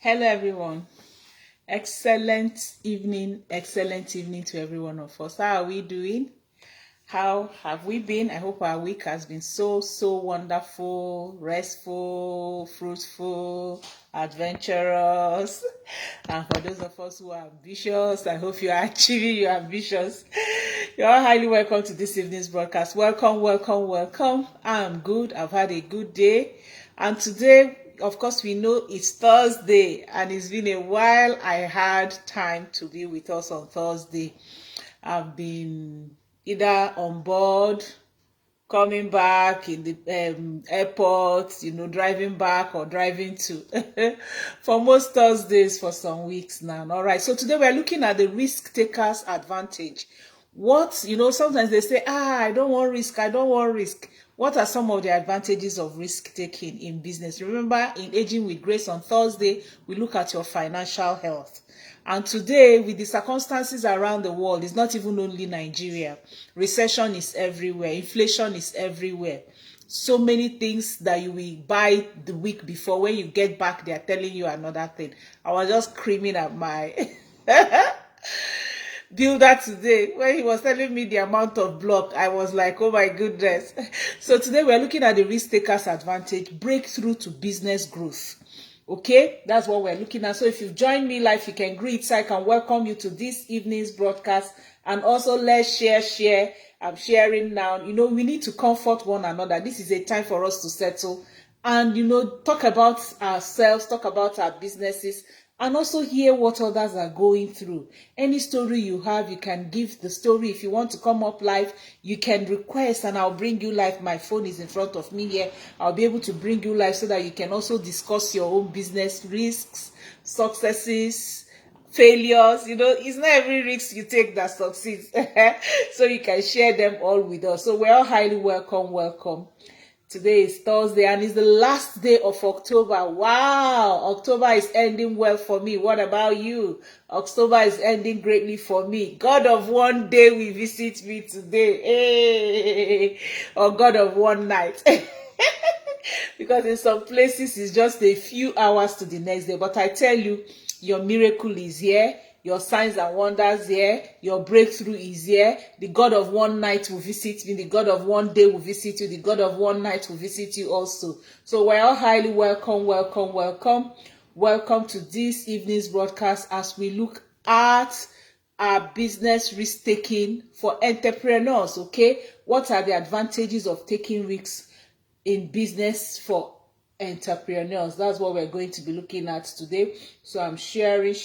Hello, everyone. Excellent evening to every one of us. How are we doing? How have we been? I hope our week has been so wonderful, restful, fruitful, adventurous. And for those of us who are ambitious, I hope you are achieving your ambitions. You're all highly welcome to this evening's broadcast. Welcome. I'm good. I've had a good day. And today, of course, we know it's Thursday, and it's been a while I had time to be with us on Thursday. I've been either on board, coming back in the airport, driving back or driving to for most Thursdays for some weeks now. All right, so today we're looking at the risk taker's advantage. Sometimes they say, I don't want risk. What are some of the advantages of risk taking in business? Remember, in Aging with Grace on Thursday, we look at your financial health. And today, with the circumstances around the world, it's not even only Nigeria. Recession is everywhere. Inflation is everywhere. So many things that you will buy the week before. When you get back, they are telling you another thing. I was just screaming at my builder today when he was telling me the amount of block. I was like, oh my goodness. So today we're looking at the risk taker's advantage, breakthrough to business growth. Okay, that's what we're looking at. So if you've joined me live, you can greet, so I can welcome you to this evening's broadcast. And also let's share. I'm sharing now. We need to comfort one another. This is a time for us to settle and talk about ourselves, talk about our businesses, and also hear what others are going through. Any story you have, you can give the story. If you want to come up live, you can request and I'll bring you live. My phone is in front of me here. I'll be able to bring you live so that you can also discuss your own business risks, successes, failures. It's not every risk you take that succeeds. So you can share them all with us. So we're all highly welcome. Today is Thursday and it's the last day of October. Wow, October is ending well for me. What about you? October is ending greatly for me. God of one day will visit me today. Hey, or God of one night. Because in some places it's just a few hours to the next day. But I tell you, your miracle is here. Your signs and wonders here. Your breakthrough is here. The God of one night will visit me. The God of one day will visit you. The God of one night will visit you also. So we're all highly welcome. Welcome to this evening's broadcast as we look at our business risk taking for entrepreneurs. Okay, what are the advantages of taking risks in business for entrepreneurs? That's what we're going to be looking at today. So I'm sharing.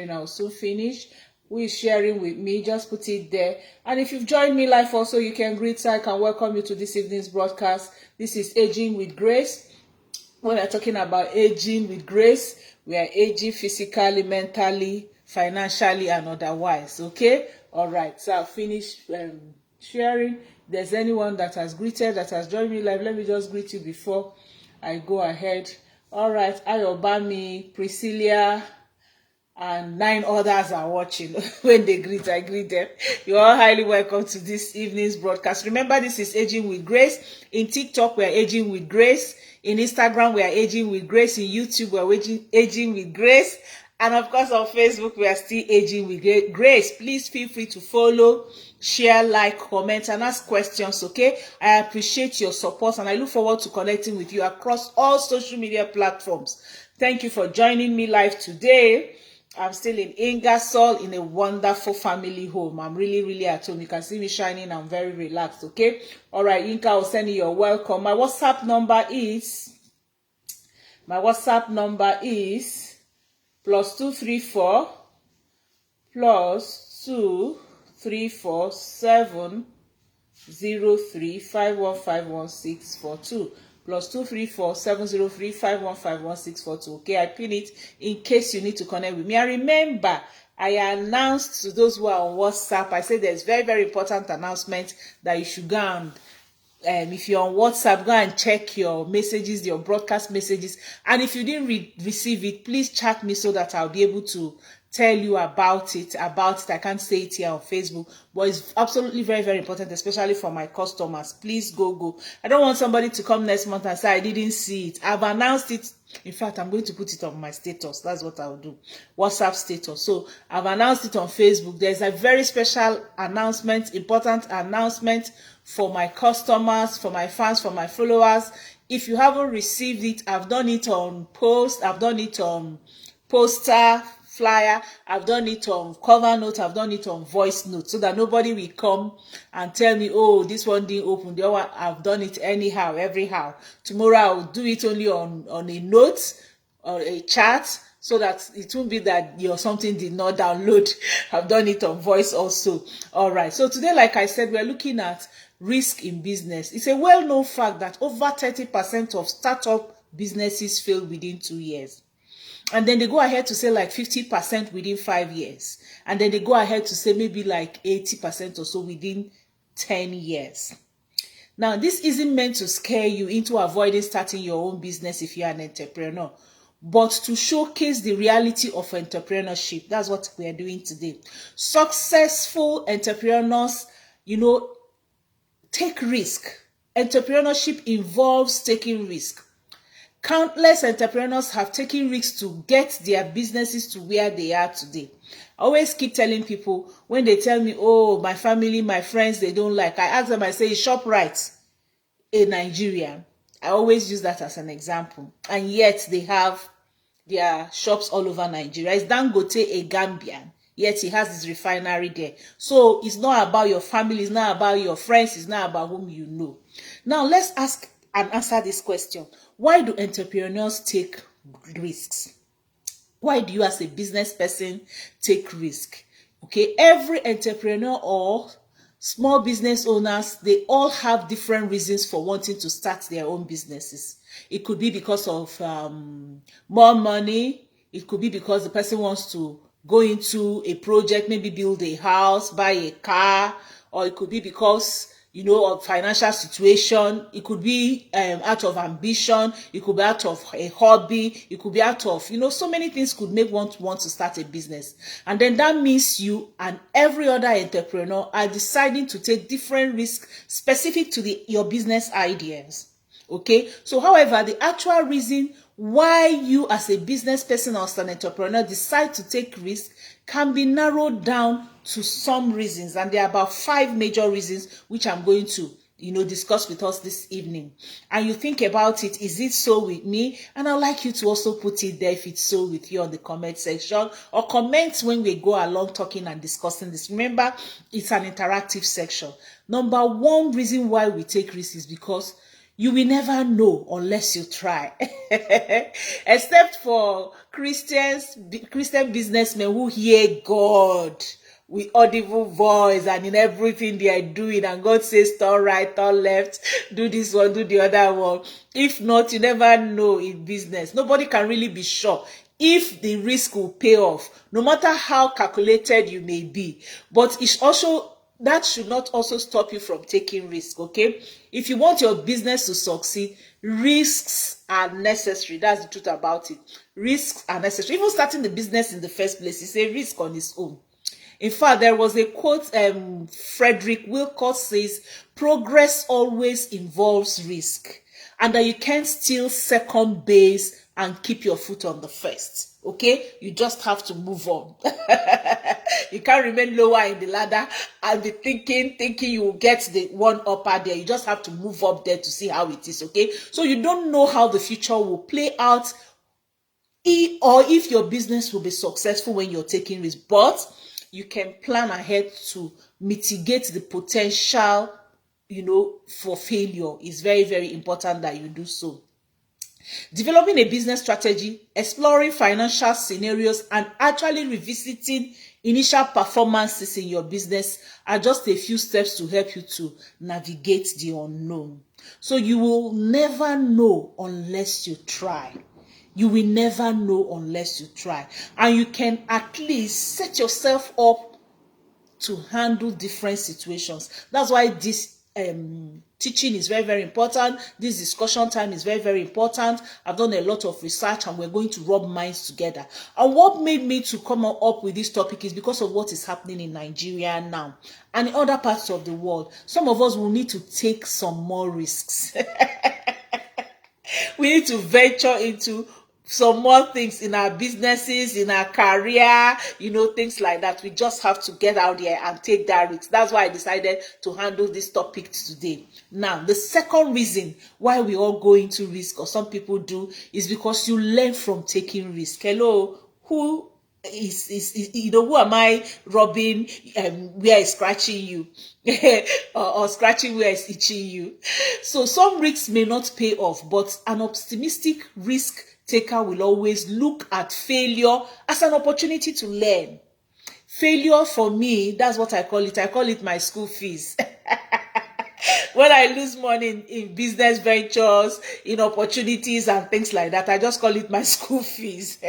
I'll soon finish. Who is sharing with me? Just put it there. And if you've joined me live also, you can greet, so I can welcome you to this evening's broadcast. This is Aging with Grace. When we're talking about aging with grace, we are aging physically, mentally, financially, and otherwise. Okay? All right. So I'll finish sharing. If there's anyone that has greeted, that has joined me live, let me just greet you before I go ahead. All right, Ayobami, Priscilla, and 9 others are watching. When they greet, I greet them. You're all highly welcome to this evening's broadcast. Remember, this is Aging with Grace. In TikTok, we are Aging with Grace. In Instagram, we are Aging with Grace. In YouTube, we are Aging with Grace. And of course, on Facebook, we are still Aging with Grace. Please feel free to follow, share, like, comment, and ask questions, okay? I appreciate your support, and I look forward to connecting with you across all social media platforms. Thank you for joining me live today. I'm still in Ingersoll in a wonderful family home. I'm really at home. You can see me shining. I'm very relaxed, okay? All right, Yinka, I'll send you your welcome. My WhatsApp number is +234 +234 703 5151642 +234 703 5151642. Okay, I pin it in case you need to connect with me. And remember, I announced to those who are on WhatsApp, I said there's very important announcement that you should go and if you're on WhatsApp, go and check your messages, your broadcast messages. And if you didn't receive it, please chat me so that I'll be able to tell you about it. I can't say it here on Facebook, but it's absolutely very, very important, especially for my customers. Please go. I don't want somebody to come next month and say I didn't see it. I've announced it. In fact, I'm going to put it on my status. That's what I'll do. WhatsApp status. So I've announced it on Facebook. There's a very special announcement, important announcement for my customers, for my fans, for my followers. If you haven't received it, I've done it on post, I've done it on poster, flyer, I've done it on cover note, I've done it on voice note, so that nobody will come and tell me, oh, this one didn't open, the other one, I've done it anyhow, everyhow. Tomorrow I'll do it only on a note or a chat, so that it won't be that something did not download. I've done it on voice also. All right, so today, like I said, we're looking at risk in business. It's a well-known fact that over 30% of startup businesses fail within 2 years. And then they go ahead to say like 50% within 5 years. And then they go ahead to say maybe like 80% or so within 10 years. Now, this isn't meant to scare you into avoiding starting your own business if you're an entrepreneur, but to showcase the reality of entrepreneurship. That's what we are doing today. Successful entrepreneurs, take risk. Entrepreneurship involves taking risk. Countless entrepreneurs have taken risks to get their businesses to where they are today. I always keep telling people, when they tell me, oh, my family, my friends, they don't like, I ask them, I say, is ShopRite a Nigerian? I always use that as an example. And yet they have their shops all over Nigeria. Is Dangote a Gambian? Yet he has his refinery there. So it's not about your family, it's not about your friends, it's not about whom you know. Now let's ask and answer this question. Why do entrepreneurs take risks? Why do you as a business person take risk? Okay, every entrepreneur or small business owners, they all have different reasons for wanting to start their own businesses. It could be because of more money. It could be because the person wants to go into a project, maybe build a house, buy a car, or it could be because of financial situation. It could be out of ambition. It could be out of a hobby. It could be out of, so many things could make one want to start a business. And then that means you and every other entrepreneur are deciding to take different risks specific to your business ideas. Okay. So, however, the actual reason why you as a business person or as an entrepreneur decide to take risks can be narrowed down to some reasons, and there are about 5 major reasons which I'm going to discuss with us this evening. And you think about it, is it so with me? And I'd like you to also put it there if it's so with you on the comment section, or comment when we go along talking and discussing this. Remember, it's an interactive section. Number 1 reason why we take risks is because you will never know unless you try. Except for Christian businessmen who hear God with audible voice and in everything they are doing, and God says turn right, turn left, do this one, do the other one. If not, you never know in business. Nobody can really be sure if the risk will pay off, no matter how calculated you may be. But it's also, that should not also stop you from taking risk, okay? If you want your business to succeed, risks are necessary. That's the truth about it. Risks are necessary. Even starting the business in the first place is a risk on its own. In fact, there was a quote, Frederick Wilcox says, progress always involves risk, and that you can't steal second base and keep your foot on the first. Okay, you just have to move on. You can't remain lower in the ladder and be thinking you will get the one upper there. You just have to move up there to see how it is. Okay, so you don't know how the future will play out, or if your business will be successful when you're taking risks, but you can plan ahead to mitigate the potential, for failure. It's very, very important that you do so. Developing a business strategy, exploring financial scenarios, and actually revisiting initial performances in your business are just a few steps to help you to navigate the unknown. So you will never know unless you try. You will never know unless you try. And you can at least set yourself up to handle different situations. That's why this Teaching is very, very important. This discussion time is very, very important. I've done a lot of research and we're going to rub minds together. And what made me to come up with this topic is because of what is happening in Nigeria now and in other parts of the world. Some of us will need to take some more risks. We need to venture into some more things in our businesses, in our career, things like that. We just have to get out there and take that risk. That's why I decided to handle this topic today. Now, the second reason why we all go into risk, or some people do, is because you learn from taking risk. Hello, who who am I robbing where is scratching you or scratching where is itching you? So some risks may not pay off, but an optimistic risk taker will always look at failure as an opportunity to learn. Failure for me, that's what I call it. I call it my school fees. When I lose money in business ventures, in opportunities and things like that, I just call it my school fees.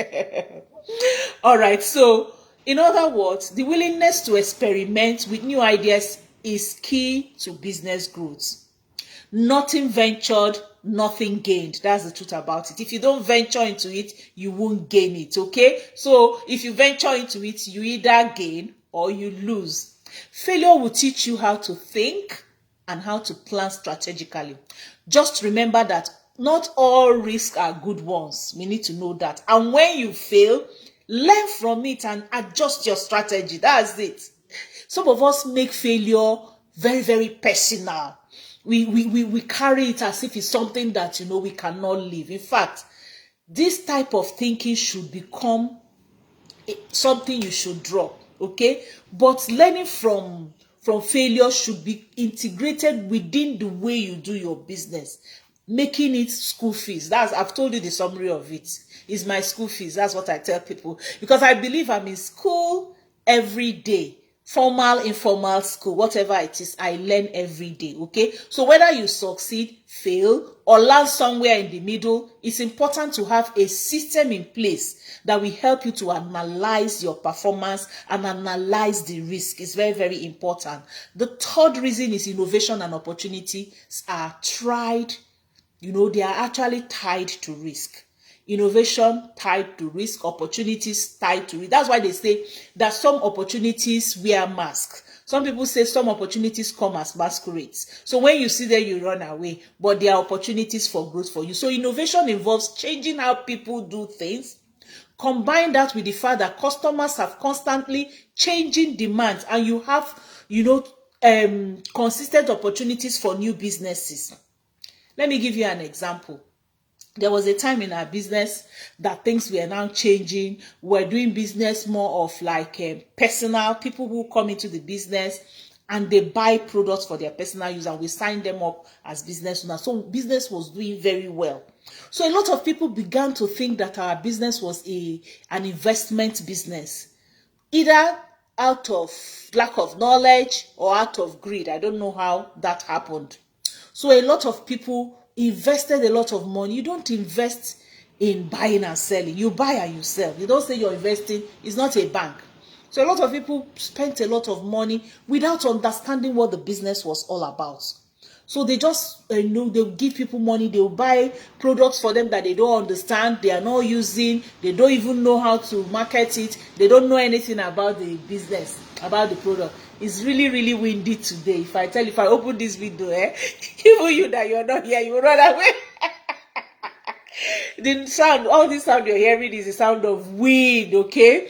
All right. So, in other words, the willingness to experiment with new ideas is key to business growth. Nothing ventured, nothing gained. That's the truth about it. If you don't venture into it, you won't gain it. Okay? So, if you venture into it, you either gain or you lose. Failure will teach you how to think and how to plan strategically. Just remember that not all risks are good ones. We need to know that. And when you fail, learn from it and adjust your strategy. That's it. Some of us make failure very, very personal. We carry it as if it's something that, we cannot live. In fact, this type of thinking should become something you should drop. Okay? But learning from failure should be integrated within the way you do your business, making it school fees. I've told you the summary of it. It's my school fees. That's what I tell people, because I believe I'm in school every day. Formal, informal school, whatever it is, I learn every day. Okay, so whether you succeed, fail, or land somewhere in the middle, it's important to have a system in place that will help you to analyze your performance and analyze the risk. It's very, very important. The third reason is innovation and opportunities are tried. They are actually tied to risk. Innovation tied to risk, opportunities tied to it. That's why they say that some opportunities wear masks. Some people say some opportunities come as masquerades. So when you see them, you run away, but there are opportunities for growth for you. So innovation involves changing how people do things. Combine that with the fact that customers have constantly changing demands, and you have, consistent opportunities for new businesses. Let me give you an example. There was a time in our business that things were now changing. We're doing business more of like personal people who come into the business and they buy products for their personal use, and we sign them up as business owners. So business was doing very well. So a lot of people began to think that our business was an investment business, either out of lack of knowledge or out of greed. I don't know how that happened. So a lot of people invested a lot of money. You don't invest in buying and selling. You buy and you sell. You don't say you're investing. It's not a bank. So a lot of people spent a lot of money without understanding what the business was all about. So they just, they'll give people money. They'll buy products for them that they don't understand. They are not using. They don't even know how to market it. They don't know anything about the business, about the product. It's really, really windy today. If I open this window, even you that you're not here, you run away. The sound, all this sound you're hearing is the sound of wind, okay?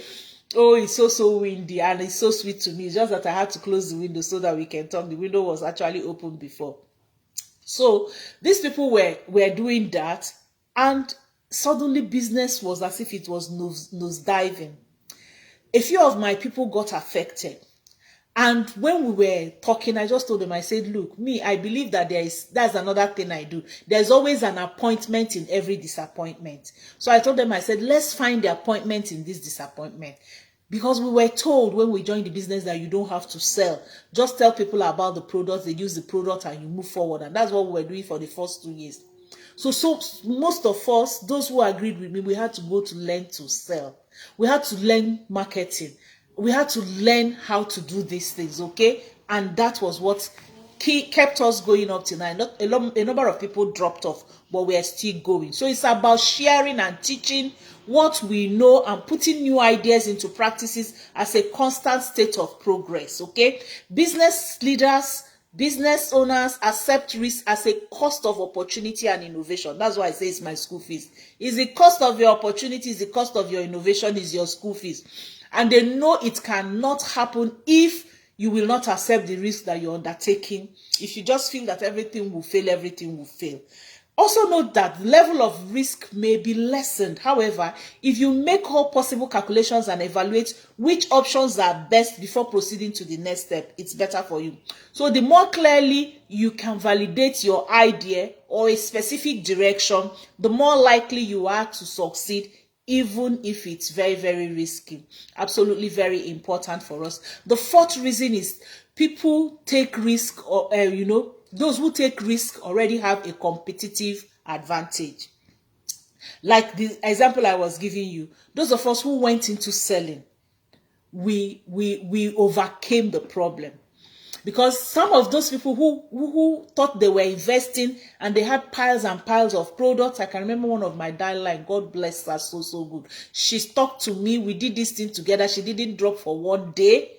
Oh, it's so windy and it's so sweet to me. It's just that I had to close the window so that we can talk. The window was actually open before. So these people were doing that, and suddenly business was as if it was nose diving. A few of my people got affected. And when we were talking, I just told them, I said, look, I believe that that's another thing I do. There's always an appointment in every disappointment. So I told them, I said, let's find the appointment in this disappointment. Because we were told when we joined the business that you don't have to sell. Just tell people about the product, they use the product, and you move forward. And that's what we were doing for the first 2 years. So most of us, those who agreed with me, we had to go to learn to sell. We had to learn marketing. We had to learn how to do these things, okay? And that was what kept us going up till now. A number of people dropped off, but we are still going. So it's about sharing and teaching what we know and putting new ideas into practices as a constant state of progress. Okay, business leaders, business owners accept risk as a cost of opportunity and innovation. That's why I say it's my school fees. Is the cost of your opportunity, is the cost of your innovation, is your school fees. And they know it cannot happen if you will not accept the risk that you're undertaking. If you just feel that everything will fail, everything will fail. Also note that the level of risk may be lessened. However, if you make all possible calculations and evaluate which options are best before proceeding to the next step, it's better for you. So the more clearly you can validate your idea or a specific direction, the more likely you are to succeed, even if it's very, very risky. Absolutely very important for us. The fourth reason is people take risk, or those who take risk already have a competitive advantage. Like the example I was giving you, those of us who went into selling, we overcame the problem. Because some of those people who thought they were investing and they had piles and piles of products. I can remember one of my downline, God bless her, so good. She stuck to me. We did this thing together. She didn't drop for one day,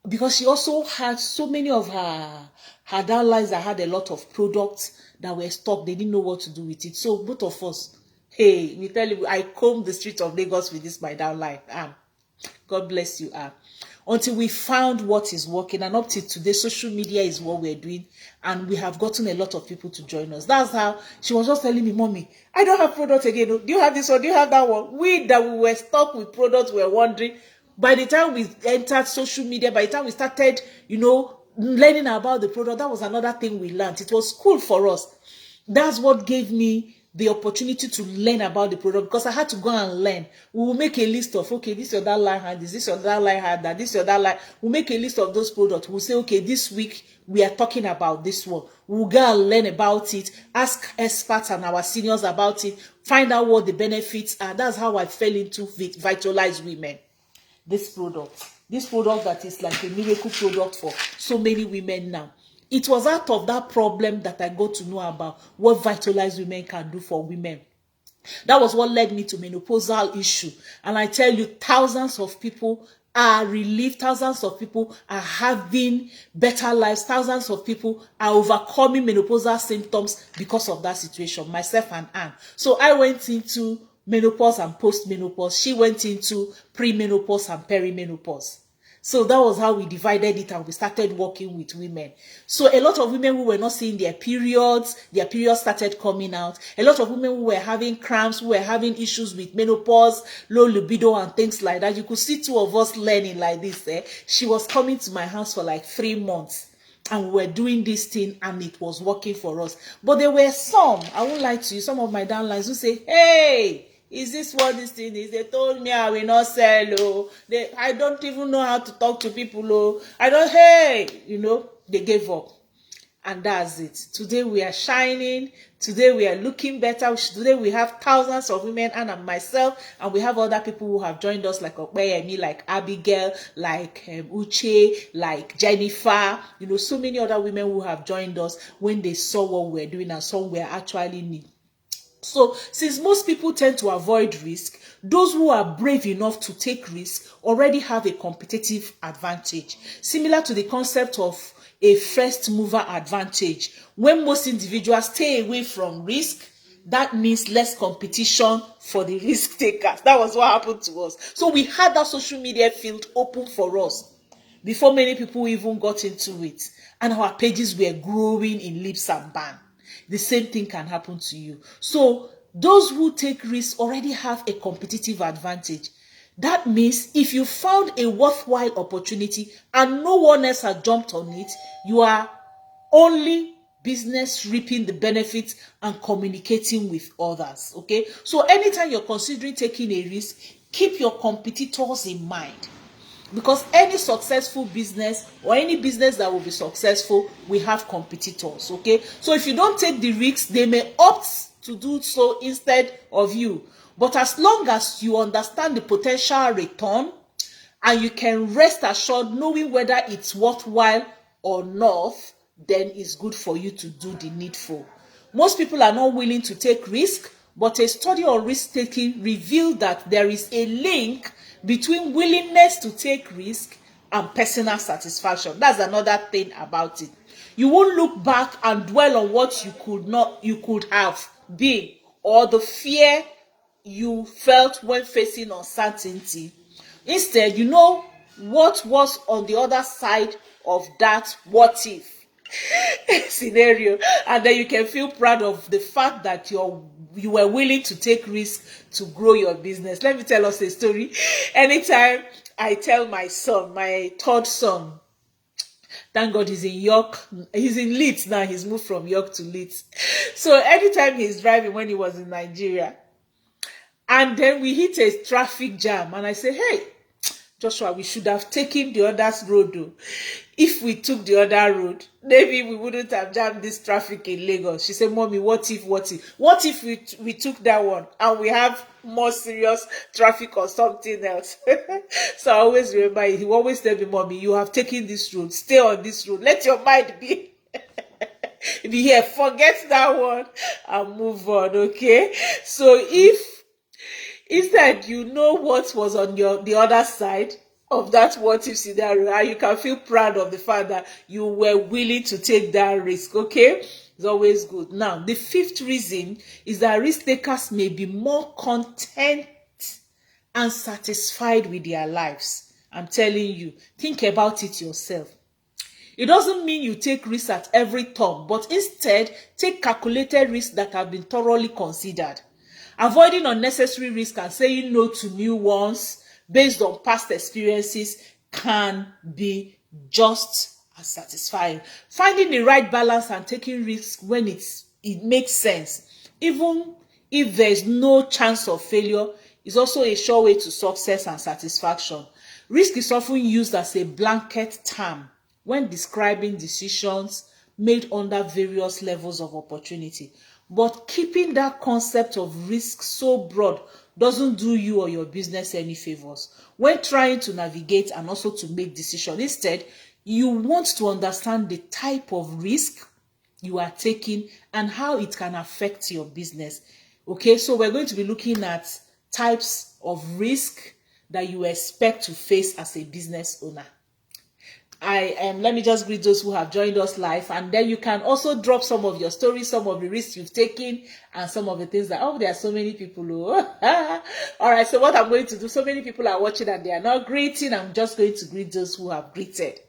because she also had so many of her downlines that had a lot of products that were stuck. They didn't know what to do with it. So both of us, hey, we tell you, I combed the streets of Lagos with this my downline. God bless you, until we found what is working. And up to today, social media is what we're doing, and we have gotten a lot of people to join us. That's how she was just telling me, Mommy, I don't have products again. Do you have this one? Do you have that one? We were stuck with products, were wondering. By the time we entered social media, by the time we started, learning about the product, that was another thing we learned. It was cool for us. That's what gave me the opportunity to learn about the product, because I had to go and learn. We will make a list of, okay, this or that line had this or that line had that, this or that line. We'll make a list of those products. We'll say, okay, this week we are talking about this one. We'll go and learn about it, ask experts and our seniors about it, find out what the benefits are. That's how I fell into Vitalize Women. This product that is like a miracle product for so many women now. It was out of that problem that I got to know about what Vitalize Women can do for women. That was what led me to menopausal issue. And I tell you, thousands of people are relieved. Thousands of people are having better lives. Thousands of people are overcoming menopausal symptoms because of that situation, myself and Anne. So I went into menopause and post-menopause. She went into pre-menopause and perimenopause. So that was how we divided it, and we started working with women. So a lot of women who were not seeing their periods started coming out. A lot of women who were having cramps, who were having issues with menopause, low libido and things like that. You could see two of us learning like this. She was coming to my house for like 3 months. And we were doing this thing, and it was working for us. But there were some, I won't lie to you, some of my downlines who say, hey, is this what this thing is? They told me I will not sell. Oh. I don't even know how to talk to people. Oh. They gave up. And that's it. Today we are shining. Today we are looking better. Today we have thousands of women, and myself, and we have other people who have joined us, like Okpeyemi, like Abigail, like Uche, like Jennifer. So many other women who have joined us when they saw what we were doing and saw we are actually need. So, since most people tend to avoid risk, those who are brave enough to take risk already have a competitive advantage. Similar to the concept of a first mover advantage. When most individuals stay away from risk, that means less competition for the risk takers. That was what happened to us. So we had that social media field open for us before many people even got into it. And our pages were growing in leaps and bounds. The same thing can happen to you. So those who take risks already have a competitive advantage. That means if you found a worthwhile opportunity and no one else has jumped on it, you are only business reaping the benefits and communicating with others. Okay? So anytime you're considering taking a risk, keep your competitors in mind. Because any successful business or any business that will be successful, we have competitors, okay? So if you don't take the risks, they may opt to do so instead of you. But as long as you understand the potential return and you can rest assured knowing whether it's worthwhile or not, then it's good for you to do the needful. Most people are not willing to take risk, but a study on risk-taking revealed that there is a link between willingness to take risk and personal satisfaction. That's another thing about it. You won't look back and dwell on what you could have been, or the fear you felt when facing uncertainty. Instead, you know what was on the other side of that what if scenario, and then you can feel proud of the fact that you were willing to take risks to grow your business. Let me tell us a story. Anytime I tell my son, my third son, thank God he's in York, he's in Leeds now, he's moved from York to Leeds. So anytime he's driving, when he was in Nigeria, and then we hit a traffic jam, and I say, hey, Joshua, we should have taken the other road though. If we took the other road, maybe we wouldn't have jammed this traffic in Lagos. She said, Mommy, what if we took that one and we have more serious traffic or something else? So I always remember, he always tell me, Mommy, you have taken this road, stay on this road, let your mind be here, forget that one and move on, okay? So if instead you know what was on the other side of that what if scenario, and you can feel proud of the fact that you were willing to take that risk, okay? It's always good. Now, the fifth reason is that risk takers may be more content and satisfied with their lives. I'm telling you, think about it yourself. It doesn't mean you take risks at every turn, but instead take calculated risks that have been thoroughly considered. Avoiding unnecessary risk and saying no to new ones based on past experiences can be just as satisfying. Finding the right balance and taking risks when it makes sense, even if there is no chance of failure, is also a sure way to success and satisfaction. Risk is often used as a blanket term when describing decisions made under various levels of opportunity. But keeping that concept of risk so broad doesn't do you or your business any favors when trying to navigate and also to make decisions. Instead, you want to understand the type of risk you are taking and how it can affect your business. Okay, so we're going to be looking at types of risk that you expect to face as a business owner. Let me just greet those who have joined us live, and then you can also drop some of your stories, some of the risks you've taken, and some of the things that, there are so many people who, all right, so what I'm going to do, so many people are watching and they are not greeting. I'm just going to greet those who have greeted.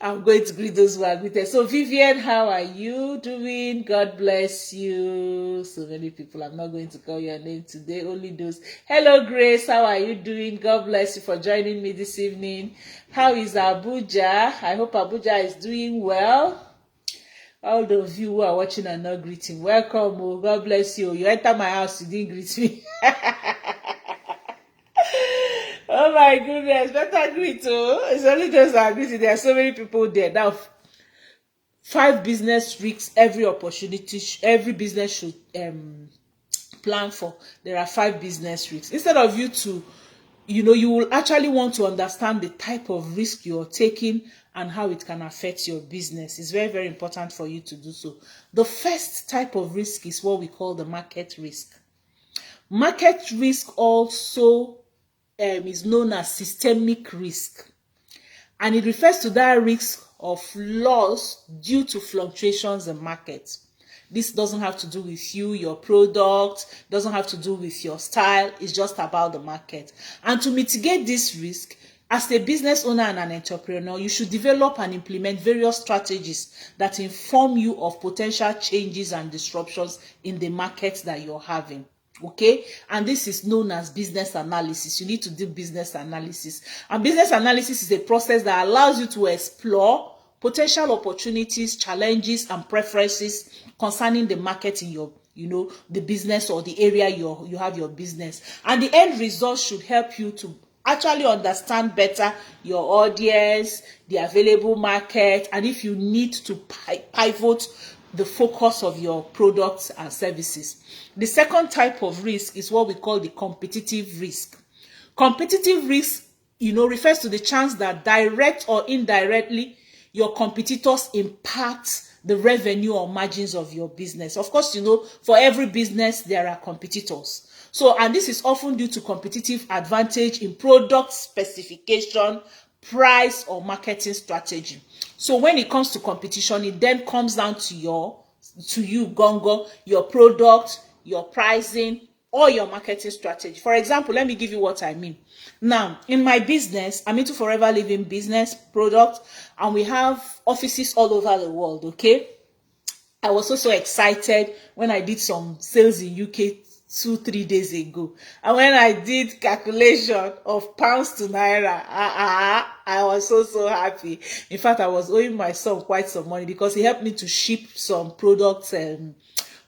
I'm going to greet those who are greeted. So Vivian, how are you doing? God bless you. So many people, I'm not going to call your name today, only those. Hello Grace, how are you doing? God bless you for joining me this evening. How is Abuja? I hope Abuja is doing well. All of you who are watching and not greeting, welcome. Oh, God bless you. You enter my house, you didn't greet me. Oh my goodness, better greet. Oh, it's only those that are greeting. There are so many people there. Now, 5 business risks every opportunity, every business should plan for. There are 5 business risks. Instead of you to, you will actually want to understand the type of risk you're taking and how it can affect your business. It's very, very important for you to do so. The first type of risk is what we call the market risk. Market risk also is known as systemic risk, and it refers to that risk of loss due to fluctuations in markets. This doesn't have to do with you, your product, doesn't have to do with your style. It's just about the market. And to mitigate this risk, as a business owner and an entrepreneur, you should develop and implement various strategies that inform you of potential changes and disruptions in the market that you're having. Okay, and this is known as business analysis. You need to do business analysis. And business analysis is a process that allows you to explore potential opportunities, challenges, and preferences concerning the market in your, the business or the area you have your business. And the end result should help you to actually understand better your audience, the available market, and if you need to pivot the focus of your products and services. The second type of risk is what we call the competitive risk. Competitive risk, refers to the chance that direct or indirectly your competitors impact the revenue or margins of your business. Of course, you know, for every business, there are competitors. So, and this is often due to competitive advantage in product specification, price, or marketing strategy. So when it comes to competition, it then comes down to you, Gongo, your product, your pricing, or your marketing strategy. For example, let me give you what I mean. Now, in my business, I'm into Forever Living business product, and we have offices all over the world, okay? I was also so excited when I did some sales in UK 2-3 days ago, and when I did calculation of pounds to naira, I was so happy. In fact, I was owing my son quite some money because he helped me to ship some products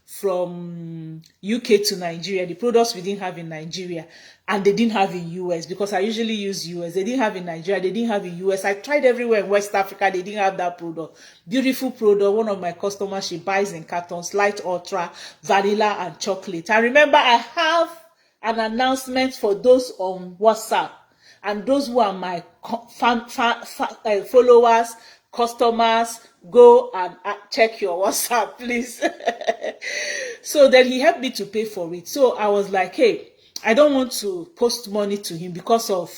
from UK to Nigeria, the products we didn't have in Nigeria, and they didn't have in US, because I usually use US. They didn't have in Nigeria, they didn't have in US. I tried everywhere in West Africa, they didn't have that product. Beautiful product. One of my customers, she buys in cartons, light ultra, vanilla, and chocolate. I remember I have an announcement for those on WhatsApp, and those who are my followers, customers, go and check your WhatsApp, please. So then he helped me to pay for it. So I was like, hey, I don't want to post money to him because of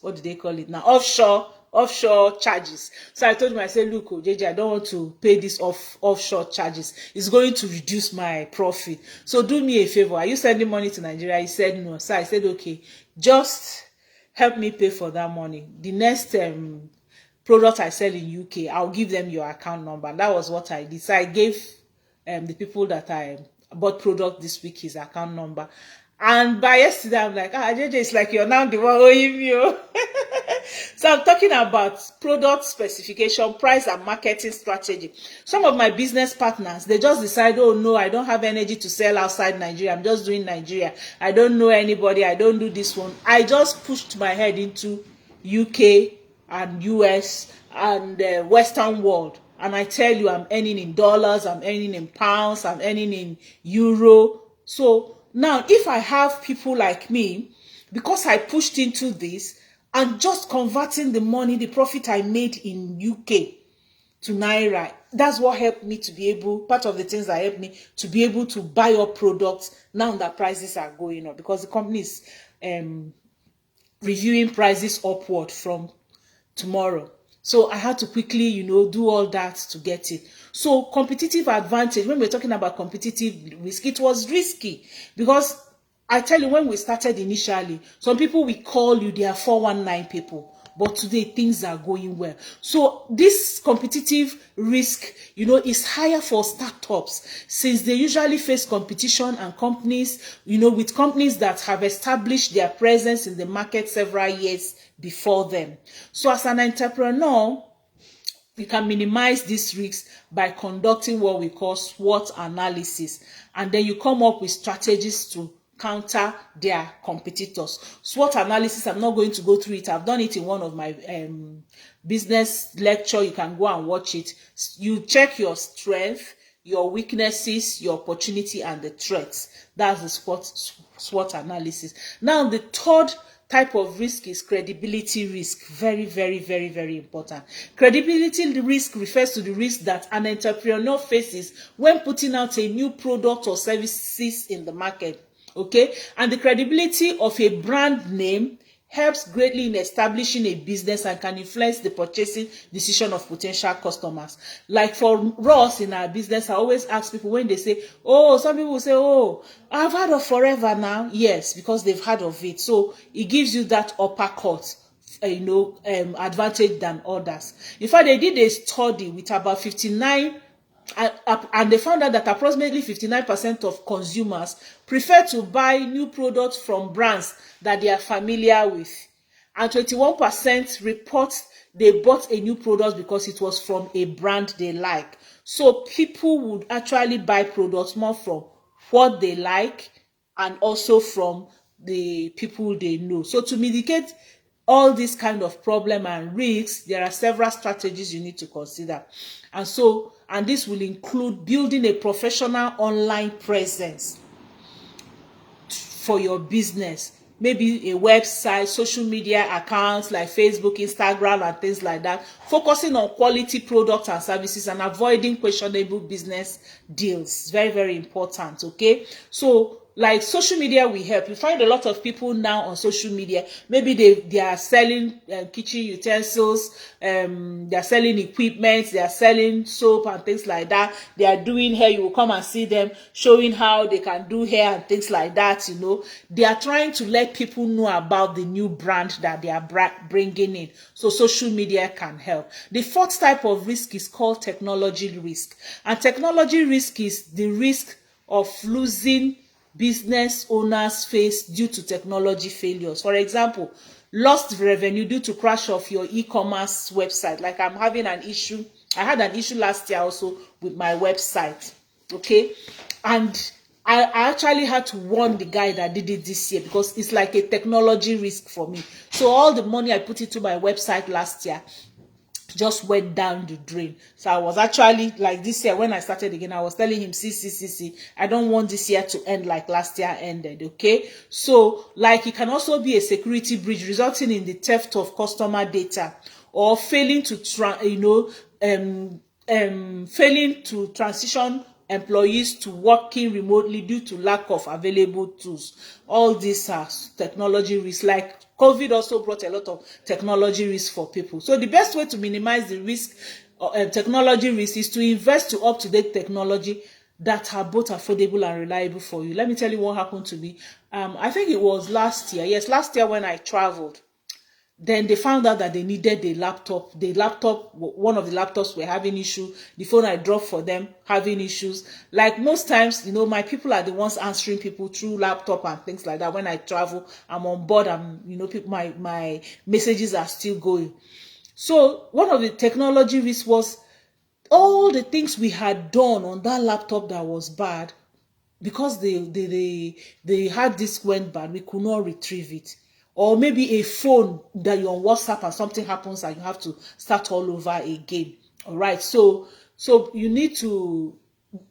what do they call it now, offshore charges. So I told him, I said, look, JJ, I don't want to pay this offshore charges. It's going to reduce my profit. So do me a favor, are you sending money to Nigeria? He said no. So I said, okay, just help me pay for that money. The next product I sell in UK, I'll give them your account number. That was what I did. So I gave the people that I bought product this week his account number. And by yesterday, I'm like, JJ, it's like you're now the one owing me. So I'm talking about product specification, price, and marketing strategy. Some of my business partners, they just decide, oh no, I don't have energy to sell outside Nigeria. I'm just doing Nigeria. I don't know anybody. I don't do this one. I just pushed my head into UK and US and the Western world. And I tell you, I'm earning in dollars, I'm earning in pounds, I'm earning in euro. So now, if I have people like me, because I pushed into this and just converting the money, the profit I made in UK to Naira, that's what helped me to be able, part of the things that helped me to be able to buy up products now that prices are going up, because the company is reviewing prices upward from tomorrow. So I had to quickly, you know, do all that to get it. So competitive advantage, when we're talking about competitive risk, it was risky because I tell you, when we started initially, some people we call you, they are 419 people. But today things are going well. So this competitive risk, you know, is higher for startups, since they usually face competition and companies, you know, with companies that have established their presence in the market several years before them. So as an entrepreneur, you can minimize this risk by conducting what we call SWOT analysis, and then you come up with strategies to counter their competitors. SWOT analysis, I'm not going to go through it. I've done it in one of my business lecture. You can go and watch it. You check your strength, your weaknesses, your opportunity, and the threats. That's the SWOT analysis. Now, the third type of risk is credibility risk. Very, very, very, very important. Credibility risk refers to the risk that an entrepreneur faces when putting out a new product or services in the market. Okay, and the credibility of a brand name helps greatly in establishing a business and can influence the purchasing decision of potential customers. Like for us in our business, I always ask people when they say, oh, some people will say, oh, I've heard of Forever now. Yes, because they've heard of it. So it gives you that uppercut, advantage than others. In fact, they did a study with about 59 and they found out that approximately 59% of consumers prefer to buy new products from brands that they are familiar with. And 21% report they bought a new product because it was from a brand they like. So people would actually buy products more from what they like and also from the people they know. So to mitigate all this kind of problem and risks, there are several strategies you need to consider. And this will include building a professional online presence for your business. maybe a website, social media accounts like Facebook, Instagram, and things like that, focusing on quality products and services and avoiding questionable business deals. Very, very important, okay? So like social media will help. You find a lot of people now on social media, maybe they are selling kitchen utensils, they are selling equipment, they are selling soap and things like that. They are doing hair. You will come and see them showing how they can do hair and things like that. You know, they are trying to let people know about the new brand that they are bringing in. So social media can help. The fourth type of risk is called technology risk, and technology risk is the risk of losing business owners face due to technology failures. For example, lost revenue due to crash of your e-commerce website. Like I'm having an issue. I had an issue last year also with my website. Okay. And I actually had to warn the guy that did it this year because it's like a technology risk for me. So all the money I put into my website last year just went down the drain. So I was actually like this year when I started again, I was telling him, see, I don't want this year to end like last year ended. Okay, so like it can also be a security breach resulting in the theft of customer data or failing to failing to transition employees to working remotely due to lack of available tools. All these are technology risks. Like COVID also brought a lot of technology risks for people. So the best way to minimize the risk, technology risk, is to invest to up-to-date technology that are both affordable and reliable for you. Let me tell you what happened to me. I think it was last year. Yes, last year when I traveled. Then they found out that they needed a laptop. The laptop, one of the laptops were having issue. The phone I dropped for them having issues. Like most times, you know, my people are the ones answering people through laptop and things like that. When I travel, I'm on board. You know, people, my messages are still going. So one of the technology risks was all the things we had done on that laptop that was bad, because the hard disk went bad, we could not retrieve it. Or maybe a phone that you're on WhatsApp and something happens and you have to start all over again. All right. So you need to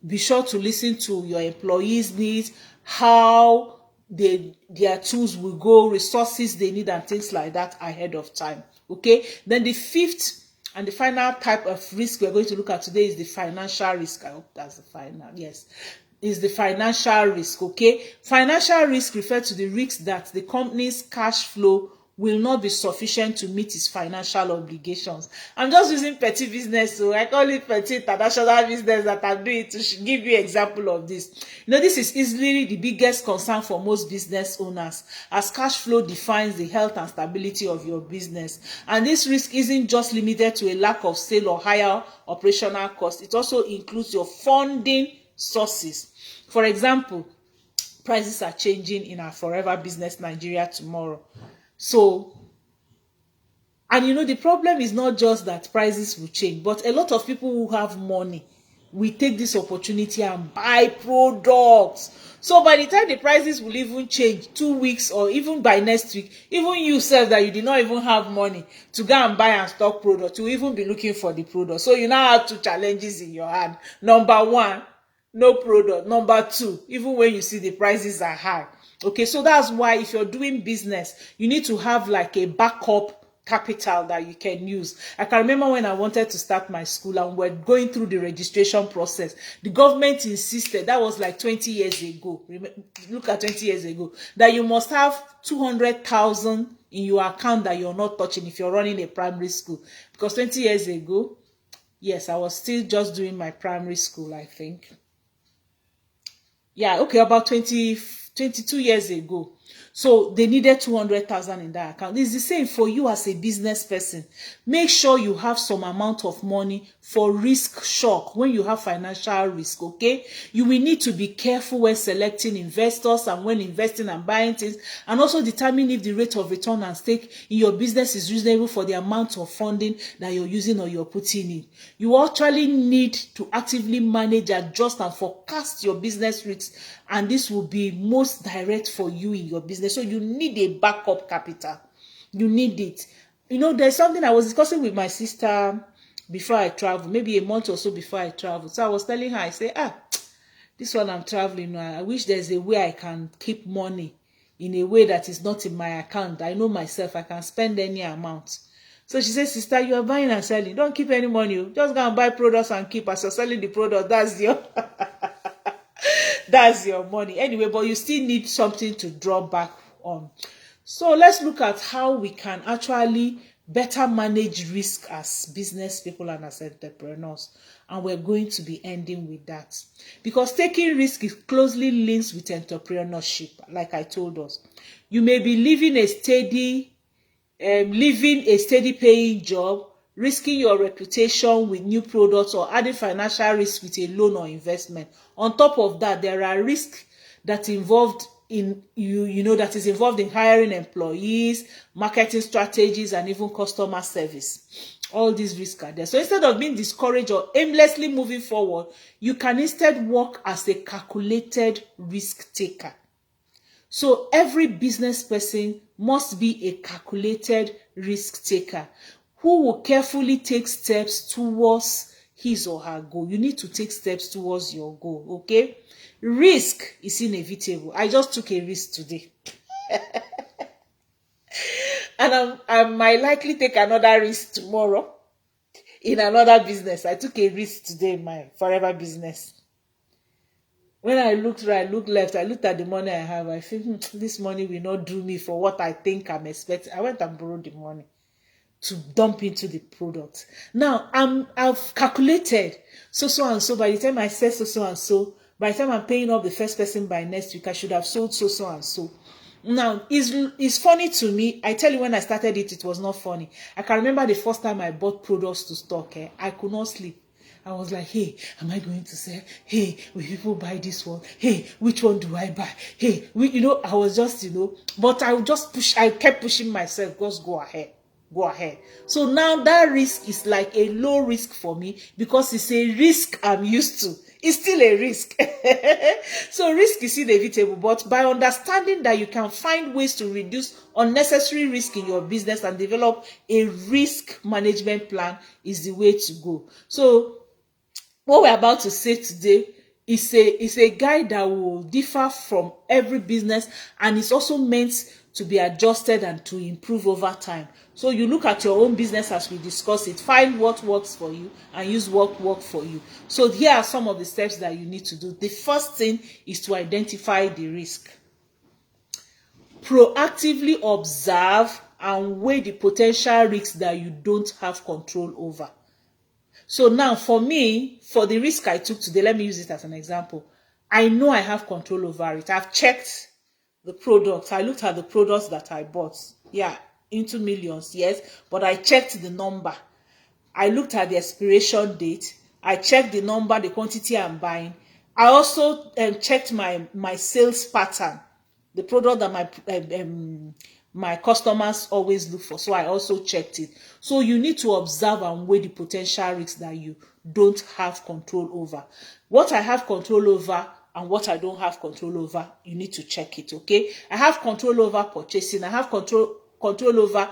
be sure to listen to your employees' needs, how their tools will go, resources they need, and things like that ahead of time. Okay. Then the fifth and the final type of risk we're going to look at today is the financial risk. I hope that's the final. Yes. Is the financial risk. Okay, financial risk refers to the risk that the company's cash flow will not be sufficient to meet its financial obligations. I'm just using petty business, so I call it petty international business that I'm doing to give you an example of this. You know, this is easily the biggest concern for most business owners, as cash flow defines the health and stability of your business. And this risk isn't just limited to a lack of sale or higher operational costs. It also includes your funding sources. For example, prices are changing in our forever business Nigeria tomorrow. So, and you know, the problem is not just that prices will change, but a lot of people who have money will take this opportunity and buy products. So by the time the prices will even change 2 weeks or even by next week, even you self that you did not even have money to go and buy and stock products, you will even be looking for the product. So you now have two challenges in your hand. Number one, no product. Number two, even when you see the prices are high. Okay, so that's why if you're doing business, you need to have like a backup capital that you can use. I can remember when I wanted to start my school and we're going through the registration process. The government insisted, that was like 20 years ago. Look at 20 years ago, that you must have 200,000 in your account that you're not touching if you're running a primary school. Because 20 years ago, yes, I was still just doing my primary school, I think. Yeah, okay, about 22 years ago. So they needed 200,000 in that account. It's the same for you as a business person. Make sure you have some amount of money for risk shock when you have financial risk, okay? You will need to be careful when selecting investors and when investing and buying things, and also determine if the rate of return and stake in your business is reasonable for the amount of funding that you're using or you're putting in. You actually need to actively manage, adjust, and forecast your business risks, and this will be most direct for you in your business. So you need a backup capital. You need it. You know, there's something I was discussing with my sister before I travel, maybe a month or so before I travel. So I was telling her, I say, this one I'm traveling, I wish there's a way I can keep money in a way that is not in my account. I know myself, I can spend any amount. So she says, sister, you are buying and selling. Don't keep any money. Just go and buy products and keep. As you're selling the product, that's your that's your money. Anyway, but you still need something to draw back on. So let's look at how we can actually better manage risk as business people and as entrepreneurs. And we're going to be ending with that. Because taking risk is closely linked with entrepreneurship, like I told us. You may be living a steady paying job, risking your reputation with new products, or adding financial risk with a loan or investment. On top of that, there are risks that involved in that is involved in hiring employees, marketing strategies, and even customer service. All these risks are there. So instead of being discouraged or aimlessly moving forward, you can instead work as a calculated risk taker. So every business person must be a calculated risk taker who will carefully take steps towards his or her goal. You need to take steps towards your goal, okay? Risk is inevitable. I just took a risk today. And I might likely take another risk tomorrow in another business. I took a risk today in my forever business. When I looked right, looked left, I looked at the money I have. I think this money will not do me for what I think I'm expecting. I went and borrowed the money to dump into the product. Now, I've calculated so and so. By the time I said so and so, by the time I'm paying off the first person by next week, I should have sold so and so. Now, it's funny to me. I tell you, when I started it was not funny. I can remember the first time I bought products to stock. I could not sleep. I was like, hey, am I going to sell? Hey, will people buy this one? Hey, which one do I buy? Hey, I was just, but I kept pushing myself. Just go ahead. Go ahead. So now that risk is like a low risk for me because it's a risk I'm used to. It's still a risk. So risk is inevitable, but by understanding that you can find ways to reduce unnecessary risk in your business and develop a risk management plan is the way to go. So what we're about to say today is a guide that will differ from every business, and it's also meant to be adjusted and to improve over time. So you look at your own business as we discuss it, find what works for you and use what works for you. So here are some of the steps that you need to do. The first thing is to identify the risk. Proactively observe and weigh the potential risks that you don't have control over. So now for me, for the risk I took today, let me use it as an example. I know I have control over it. I've checked the products. I looked at the products that I bought. Yeah, into millions, yes. But I checked the number. I looked at the expiration date. I checked the number, the quantity I'm buying. I also checked my sales pattern, the product that my customers always look for. So I also checked it. So you need to observe and weigh the potential risks that you don't have control over. What I have control over and what I don't have control over, you need to check it, okay? I have control over purchasing. I have control over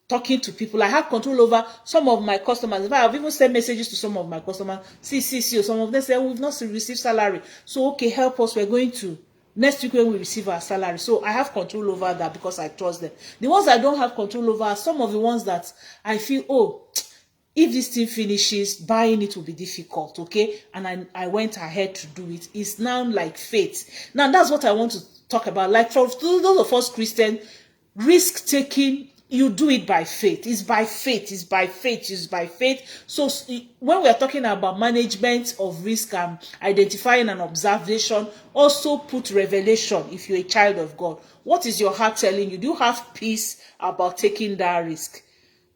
talking to people. I have control over some of my customers. In fact, I've even sent messages to some of my customers. See, some of them say, we've not received salary. So, okay, help us. We're going to next week when we receive our salary. So I have control over that because I trust them. The ones I don't have control over are some of the ones that I feel, if this thing finishes, buying it will be difficult, okay? And I went ahead to do it. It's now like faith. Now, that's what I want to talk about. Like for those of us Christians, risk-taking, you do it by faith. It's by faith. It's by faith. It's by faith. So when we are talking about management of risk and identifying an observation, also put revelation if you're a child of God. What is your heart telling you? Do you have peace about taking that risk?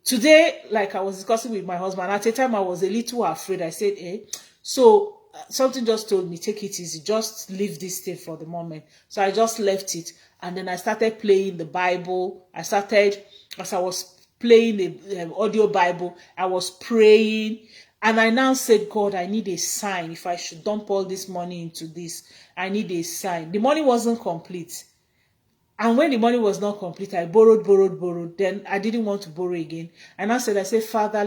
Today, like I was discussing with my husband, at a time I was a little afraid. I said, so something just told me, take it easy. Just leave this thing for the moment. So I just left it. And then I started playing the Bible. As I was playing the audio Bible, I was praying. And I now said, God, I need a sign. If I should dump all this money into this, I need a sign. The money wasn't complete. And when the money was not complete, I borrowed. Then I didn't want to borrow again. And I said, Father,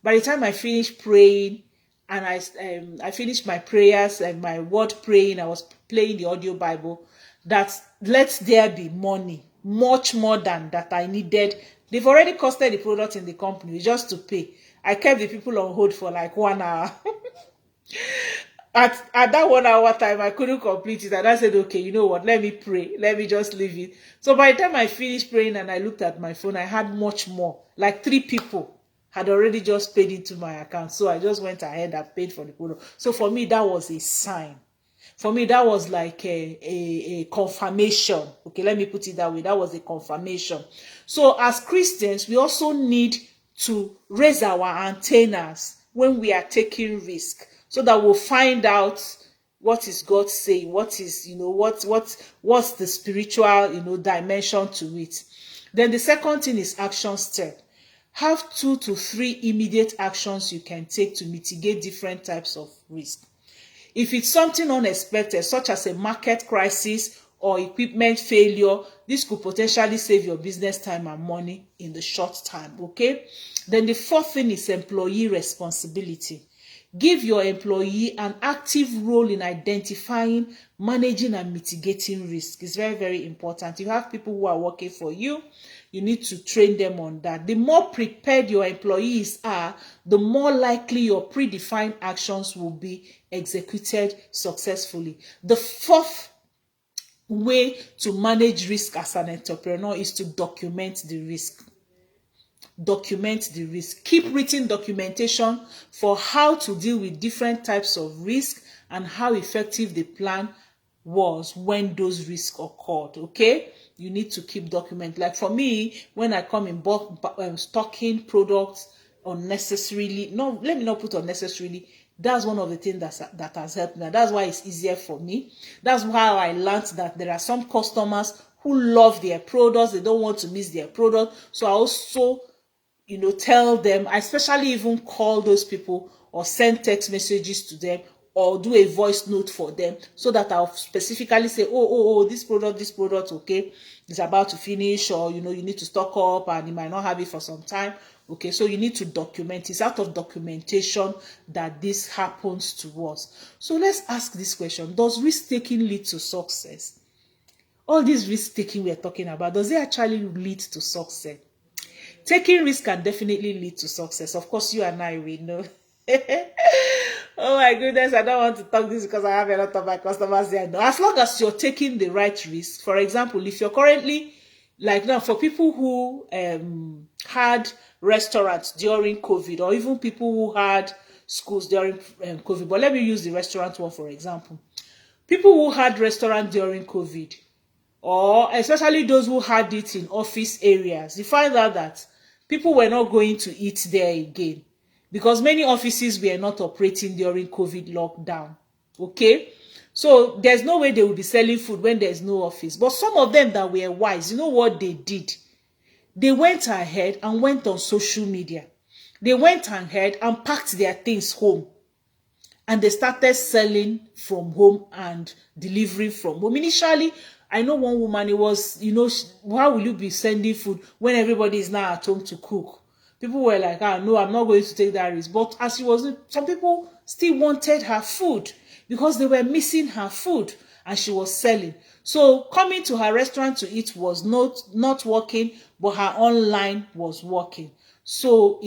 by the time I finished praying, and I finished my prayers and my word praying, I was playing the audio Bible. that let there be money, much more than that I needed. They've already costed the product in the company just to pay. I kept the people on hold for like 1 hour. At that 1 hour time, I couldn't complete it. And I said, okay, you know what? Let me pray. Let me just leave it. So by the time I finished praying and I looked at my phone, I had much more. Like 3 people had already just paid into my account. So I just went ahead and paid for the product. So for me, that was a sign. For me, that was like a confirmation. Okay, let me put it that way. That was a confirmation. So as Christians, we also need to raise our antennas when we are taking risk, so that we'll find out what is God saying, what is, what's the spiritual, dimension to it. Then the second thing is action step. Have 2 to 3 immediate actions you can take to mitigate different types of risk. If it's something unexpected, such as a market crisis or equipment failure, this could potentially save your business time and money in the short time, okay? Then the fourth thing is employee responsibility. Give your employee an active role in identifying, managing, and mitigating risk. It's very, very important. You have people who are working for you. You need to train them on that. The more prepared your employees are, the more likely your predefined actions will be executed successfully. The fourth way to manage risk as an entrepreneur is to document the risk. Document the risk. Keep written documentation for how to deal with different types of risk and how effective the plan was when those risks occurred. Okay, you need to keep document. Like for me, when I come in bulk stocking products unnecessarily, no, let me not put unnecessarily. That's one of the things that has helped me. That's why it's easier for me. That's why I learned that there are some customers who love their products. They don't want to miss their product. So I also tell them, I especially even call those people or send text messages to them or do a voice note for them, so that I'll specifically say, this product, okay, is about to finish, or you need to stock up and you might not have it for some time. Okay, so you need to document. It's out of documentation that this happens to us. So let's ask this question: does risk taking lead to success? All this risk taking we're talking about, does it actually lead to success? Taking risk can definitely lead to success. Of course, you and I, we know. Oh my goodness, I don't want to talk this because I have a lot of my customers there. No, as long as you're taking the right risk. For example, if you're currently, like now, for people who had restaurants during COVID, or even people who had schools during COVID, but let me use the restaurant one for example. People who had restaurants during COVID, or especially those who had it in office areas, you find out that people were not going to eat there again because many offices were not operating during COVID lockdown. Okay, so there's no way they will be selling food when there's no office. But some of them that were wise, you know what they did? They went ahead and went on social media. They went ahead and packed their things home, and they started selling from home and delivering from home. Initially, I know one woman, it was, why will you be sending food when everybody is now at home to cook? People were like, no, I'm not going to take that risk. But as she was, some people still wanted her food because they were missing her food and she was selling. So coming to her restaurant to eat was not working, but her online was working. So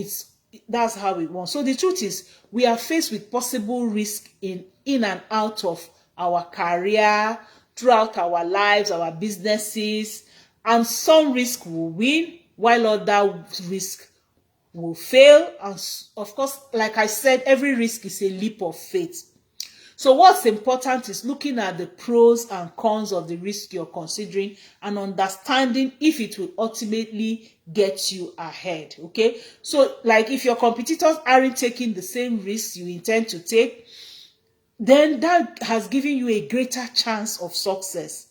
that's how it was. So the truth is, we are faced with possible risk in and out of our career, throughout our lives, our businesses, and some risk will win while other risk will fail. And of course, like I said, every risk is a leap of faith. So what's important is looking at the pros and cons of the risk you're considering and understanding if it will ultimately get you ahead. Okay, so like if your competitors aren't taking the same risks you intend to take, then that has given you a greater chance of success.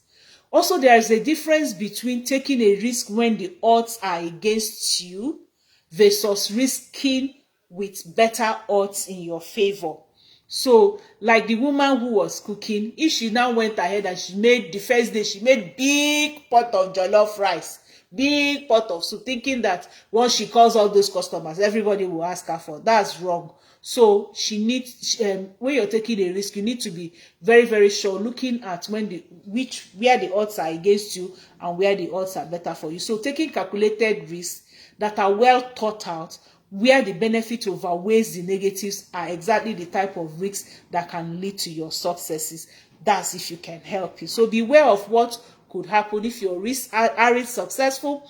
Also, there is a difference between taking a risk when the odds are against you versus risking with better odds in your favor. So, like the woman who was cooking, if she now went ahead and she made the first day, she made big pot of jollof rice, big pot of soup, thinking that once she calls all those customers, everybody will ask her for. That's wrong. So she needs, when you're taking a risk, you need to be very, very sure, looking at where the odds are against you and where the odds are better for you. So taking calculated risks that are well thought out, where the benefit outweighs the negatives, are exactly the type of risks that can lead to your successes. That's if you can help you. So beware of what could happen if your risks aren't successful.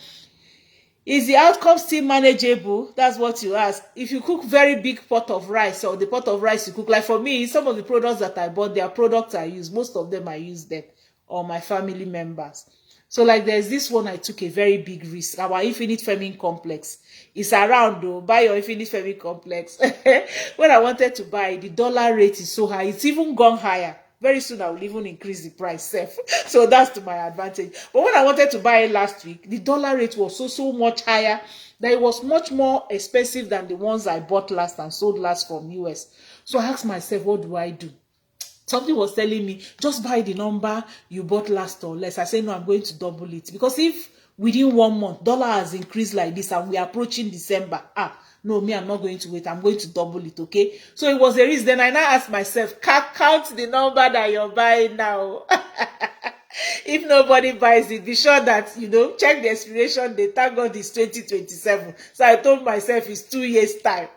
Is the outcome still manageable? That's what you ask. If you cook very big pot of rice, or the pot of rice you cook, like for me, some of the products that I bought, their products I use, most of them I use them, or my family members. So like there's this one I took a very big risk, our Infinite Femming Complex. It's around though, buy your Infinite Femming Complex. When I wanted to buy, the dollar rate is so high, it's even gone higher. Very soon I will even increase the price self. So that's to my advantage. But when I wanted to buy it last week, the dollar rate was so much higher that it was much more expensive than the ones I bought last and sold last from US. So I asked myself, what do I do? Something was telling me, just buy the number you bought last or less. I said, no, I'm going to double it. Because if within 1 month, dollar has increased like this and we are approaching December, no, me, I'm not going to wait. I'm going to double it, okay? So it was a risk. Then I now asked myself, count the number that you're buying now. If nobody buys it, be sure that, check the expiration date. Thank God it's 2027. So I told myself it's 2 years time.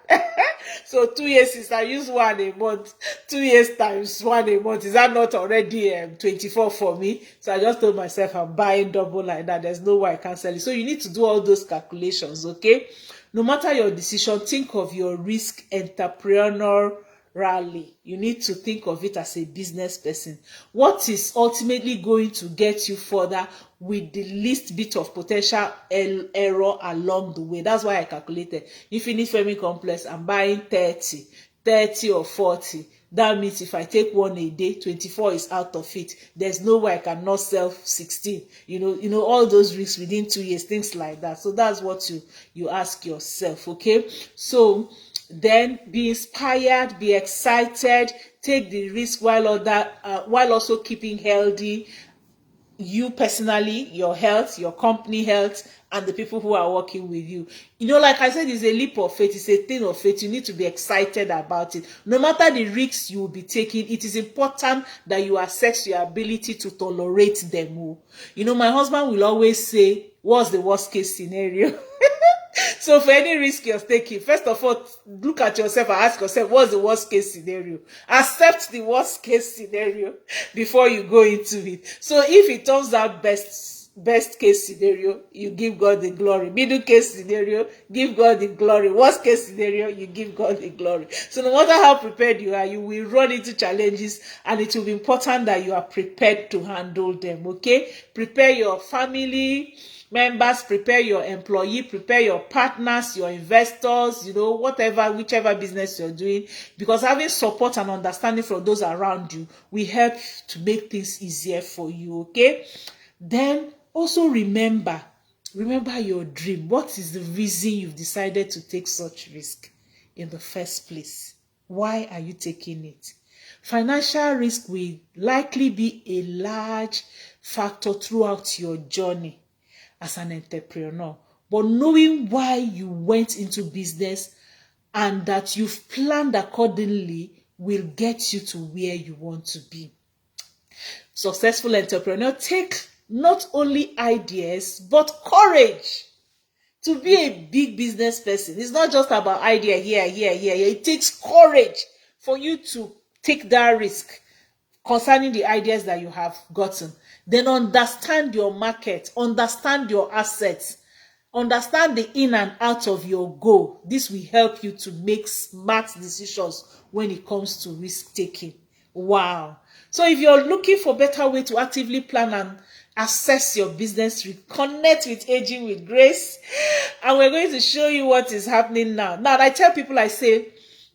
So 2 years is I use 1 a month. 2 years times 1 a month. Is that not already 24 for me? So I just told myself I'm buying double like that. There's no way I can sell it. So you need to do all those calculations, okay? No matter your decision, think of your risk entrepreneurially. You need to think of it as a business person. What is ultimately going to get you further with the least bit of potential error along the way? That's why I calculated. Infinite Femming Complex, I'm buying 30 or 40. That means if I take 1 a day, 24 is out of it. There's no way I cannot sell 16. All those risks within 2 years, things like that. So that's what you ask yourself, okay? So then be inspired, be excited, take the risk while also keeping healthy. You personally, your health, your company health, and the people who are working with you. Like I said, it's a leap of faith. It's a thing of faith. You need to be excited about it. No matter the risks you will be taking, it is important that you assess your ability to tolerate them. My husband will always say, what's the worst case scenario? So for any risk you're taking, first of all, look at yourself and ask yourself, what's the worst case scenario? Accept the worst case scenario before you go into it. So if it turns out best case scenario, you give God the glory. Middle case scenario, give God the glory. Worst case scenario, you give God the glory. So no matter how prepared you are, you will run into challenges, and it will be important that you are prepared to handle them, okay? Prepare your family members, prepare your employee, prepare your partners, your investors, whichever business you're doing, because having support and understanding from those around you will help to make things easier for you, okay? Then also remember your dream. What is the reason you've decided to take such risk in the first place? Why are you taking it? Financial risk will likely be a large factor throughout your journey as an entrepreneur. But knowing why you went into business and that you've planned accordingly will get you to where you want to be. Successful entrepreneur take not only ideas but courage to be a big business person. It's not just about idea here. It takes courage for you to take that risk concerning the ideas that you have gotten. Then understand your market, understand your assets, understand the in and out of your goal. This will help you to make smart decisions when it comes to risk taking. Wow. So if you're looking for a better way to actively plan and assess your business, connect with Aging with Grace, and we're going to show you what is happening now. Now, I tell people, I say,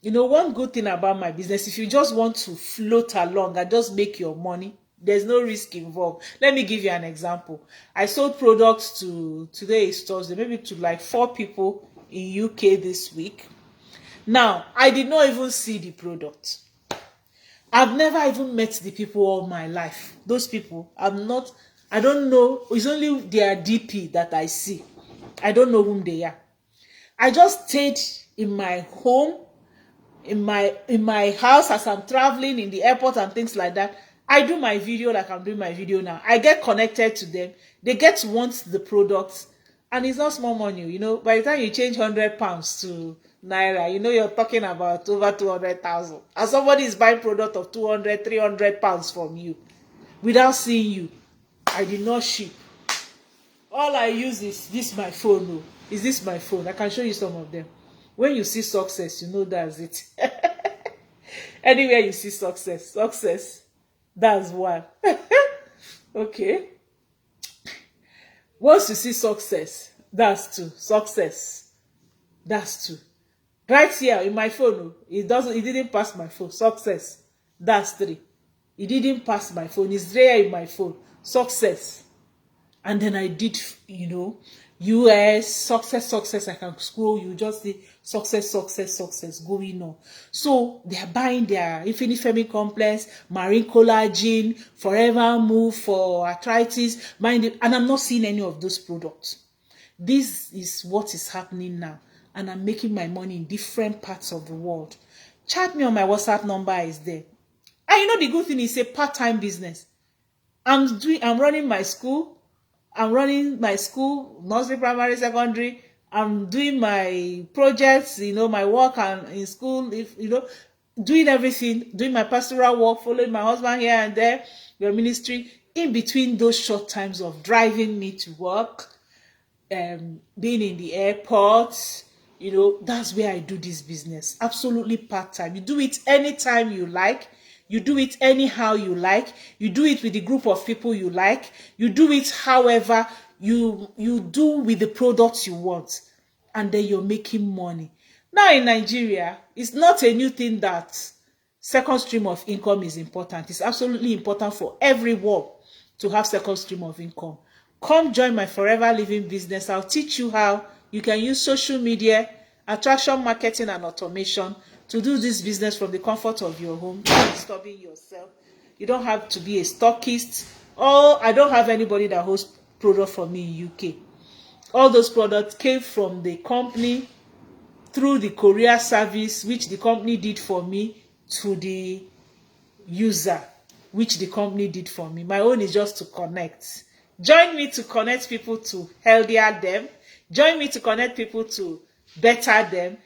one good thing about my business, if you just want to float along and just make your money, there's no risk involved. Let me give you an example. I sold products today is Thursday, maybe to like 4 people in UK this week. Now, I did not even see the product. I've never even met the people all my life. Those people, I don't know. It's only their DP that I see. I don't know whom they are. I just stayed in my home in my house as I'm traveling in the airport and things like that. I do my video like I'm doing my video now. I get connected to them. They get to want the products, and it's not small money, you know. By the time you change £100 to naira, you know you're talking about over 200,000. And somebody is buying product of 200, 300 pounds from you without seeing you. I did not ship. All I use is this my phone. Oh, is this my phone? I can show you some of them. When you see success, you know that's it. Anywhere you see success, that's one. Okay. Once you see success, that's two. Success, that's two. Right here in my phone, it didn't pass my phone. Success, that's three. It didn't pass my phone. It's there in my phone. Success. And then I did, you know, US, success. I can scroll, you just see success going on. So they are buying their Infinifemi Complex, Marine Collagen, Forever Move for arthritis, and I'm not seeing any of those products. This is what is happening now. And I'm making my money in different parts of the world. Chat me on my WhatsApp number is there. And you know the good thing is a part-time business. I'm running my school. Nursery, primary, secondary. I'm doing my projects, you know, my work and in school, doing everything, doing my pastoral work, following my husband here and there, your ministry, in between those short times of driving me to work, being in the airport, you know, that's where I do this business. Absolutely part-time. You do it anytime you like. You do it anyhow you like. You do it with the group of people you like. You do it however you do with the products you want. And then you're making money. Now in Nigeria, it's not a new thing that second stream of income is important. It's absolutely important for everyone to have second stream of income. Come join my Forever Living business. I'll teach you how you can use social media, attraction marketing, and automation to do this business from the comfort of your home, not disturbing yourself. You don't have to be a stockist. I don't have anybody that holds product for me in UK. All those products came from the company through the courier service, which the company did for me, to the user, which the company did for me. My own is just to connect. Join me to connect people to healthier them. Join me to connect people to better them.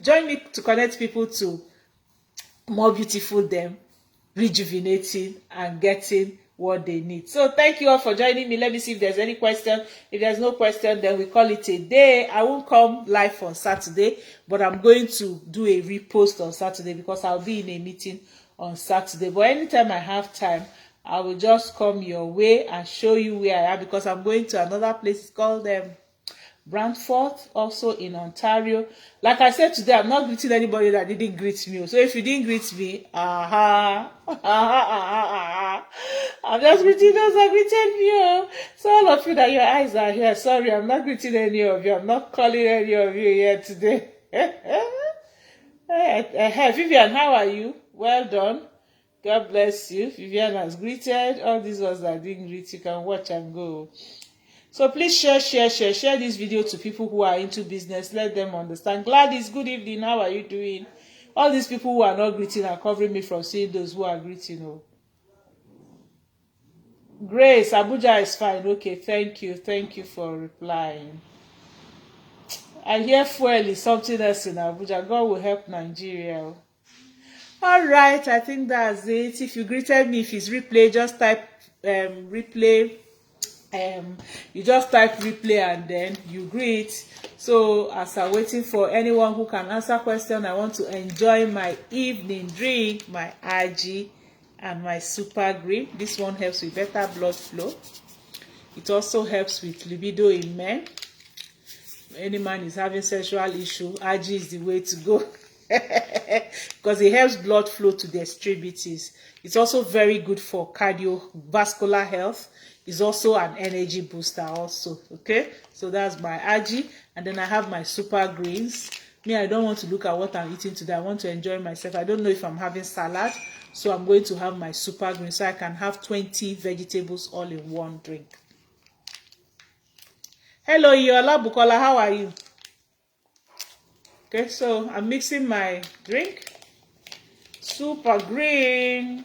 Join me to connect people to more beautiful them, rejuvenating and getting what they need. So thank you all for joining me. Let me see if there's any question. If there's no question, then we call it a day. I won't come live on Saturday, but I'm going to do a repost on Saturday because I'll be in a meeting on Saturday. But anytime I have time, I will just come your way and show you where I am, because I'm going to another place called Brantford, also in Ontario. Like I said today, I'm not greeting anybody that didn't greet me. So if you didn't greet me, I'm just greeting those that greeted me. So all of you that your eyes are here, sorry, I'm not greeting any of you. I'm not calling any of you here today. Hey, Vivian, how are you? Well done. God bless you. Vivian has greeted. All these ones that didn't greet, you can watch and go. So please share this video to people who are into business. Let them understand. Gladys, good evening. How are you doing? All these people who are not greeting are covering me from seeing those who are greeting. Oh. Grace, Abuja is fine. Okay, thank you. Thank you for replying. I hear fuel is something else in Abuja. God will help Nigeria. All right, I think that's it. If you greeted me, if it's replay, just type replay. You just type replay and then you greet. So as I'm waiting for anyone who can answer question, I want to enjoy my evening drink, my RG and my super green. This one helps with better blood flow. It also helps with libido in men. Any man is having sexual issue, RG is the way to go. Because it helps blood flow to the extremities. It's also very good for cardiovascular health. It's also an energy booster also. Okay, so that's my RG. And then I have my super greens. Me, I don't want to look at what I'm eating today. I want to enjoy myself. I don't know if I'm having salad, so I'm going to have my super greens so I can have 20 vegetables all in one drink. Hello, Yola Bukola, how are you? Okay, so I'm mixing my drink. super green.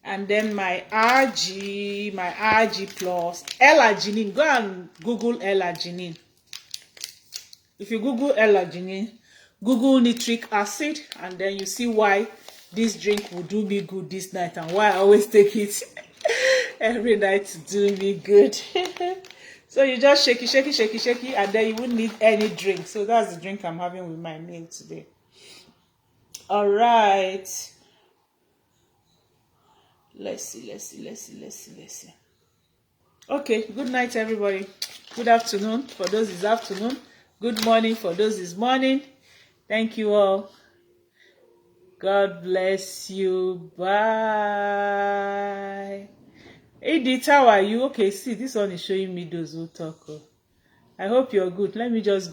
And then my RG plus L-arginine. Go and Google L-arginine. If you Google L-arginine, Google nitric acid, and then you see why this drink will do me good this night and why I always take it every night to do me good. So you just shake it, and then you wouldn't need any drink. So that's the drink I'm having with my meal today. All right. Let's see. Okay, good night, everybody. Good afternoon for those is afternoon. Good morning for those is morning. Thank you all. God bless you. Bye. Edith, how are you? Okay, see, this one is showing me those who talk. I hope you're good. Let me just